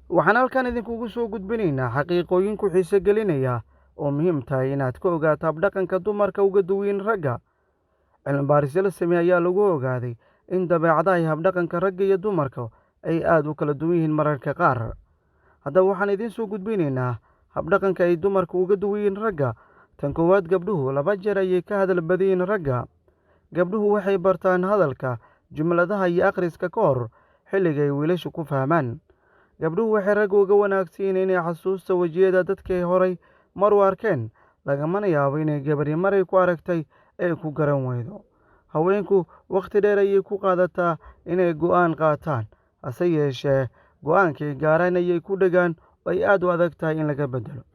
waxaan halkan idinkugu soo gudbinaynaa xaqiiqooyin ku xiise gelinaya oo muhiim tahay inaad ka ogaato habdhaqanka dumarka uga duwan ragga. Cilmi-baarisyo la sameeyey ayaa lagu ogaaday in dabeecadaha iyo habdhaqanka ragga iyo dumarka ay aad u kala duwan yihiin mararka qaar. Haddaba waxaan idiin soo gudbinaynaa habdhaqanka ay dumarku uga duwan yihiin ragga. Tan koowaad, gabdhuhu 2 jeer ayay ka hadal badan yihiin ragga. Gabdhuhu waxay bartaan hadalka, jumladaha iyo akhriska ka hor xilliga ay wiilashu ku fahmaan. Gabdhuhu waxay ragga uga wanaagsan yihiin inay xasuusta wejiyada dadkay horay mar u arkeen, lagamana yaabo inay gabadhi maray ku aragtay ay ku garan weydo. Haweenku waqti dheer ayay ku qaadataa inay go'aan qaataan, hase yeeshee go'aankay gaaraan ayay ku dhagaan oo ay aad u adag tahay in laga beddelo.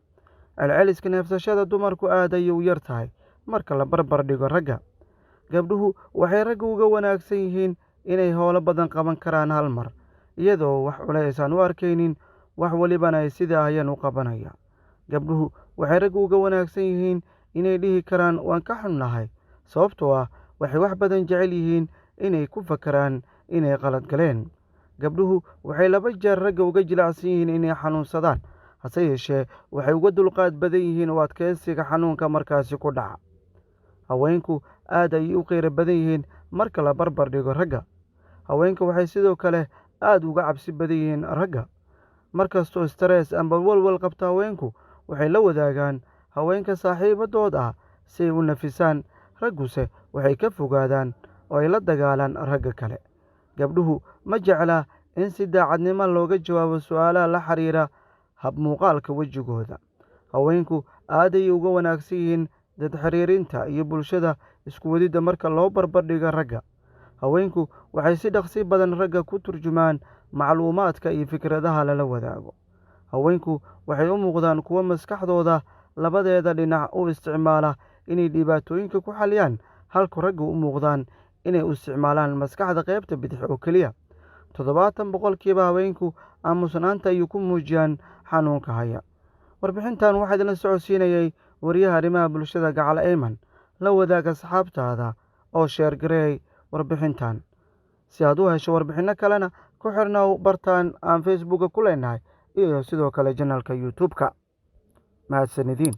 Celceliska neefsashada dumarku aad ayay u yar tahay marka la barbar dhigo ragga. Gabdhuhu waxay ragga uga wanaagsan yihiin inay howlo badan qaban karaan hal mar, iyadoo wax culays aan u arkaynin, wax walibana ay sida ayaan u qabanaya. Gabdhuhu waxay ragga uga wanaagsan yihiin inay dhihi karaan waan ka xunnahay, sababtoo ah waxay wax badan jecel yihiin inay ku fakaraan inay qalad galeen. Gabdhuhu waxay 2 jeer ragga uga jilicsan yihiin inay xanuunsadaan, hase yeeshee waxay uga dulqaad badan yihiin u adkeysiga xanuunka markaasi ku dhaca. Haweenku aad ayay u qiiro badan yihiin marka la barbar dhigo ragga. Haweenka waxay sidoo kale aad uga cabsi badan yihiin ragga. Markastoo stress ama walwal qabta, haweenku waxay la wadaagaan haweenka saaxiibadood ah si ay u nafisaan. Ragguse waxay ka fogaadaan oo ay la dagaalaan ragga kale. Gabdhuhu ma jecla in si daacadnimo looga jawaabo su'aalaha la xiriira hab muuqaalka wejigooda. Haweenku aad ayay uga wanaagsan yihiin dad xiriirinta iyo bulshada isku wadida marka loo barbar dhigo ragga. Haweenku waxay si dhaqsi badan ragga ku turjumaan macluumaadka iyo fikradaha lala wadaago. Haweenku waxay u muuqdaan kuwo maskaxdooda labadeeda dhinac u isticmaala inay dhibaatooyinka ku xaliyaan, halka raggu u muuqdaan inay u isticmaalaan maskaxda qaybta bidix oo keliya. 70% haweenku aamusnaanta ayay ku muujiyaan xanuunka haya. Warbixintan waxaa idinla socodsiinayay wariyaha arrimaha bulshada Gacal Ayman. La wadaag asxaabtaada oo sheer gareey warbixintan. Si aad u hesho warbixino kalena ku xirnaaw bartaan aan Facebook ku leenahay iyo sidoo kale channelka YouTube-ka. Mahadsanidin.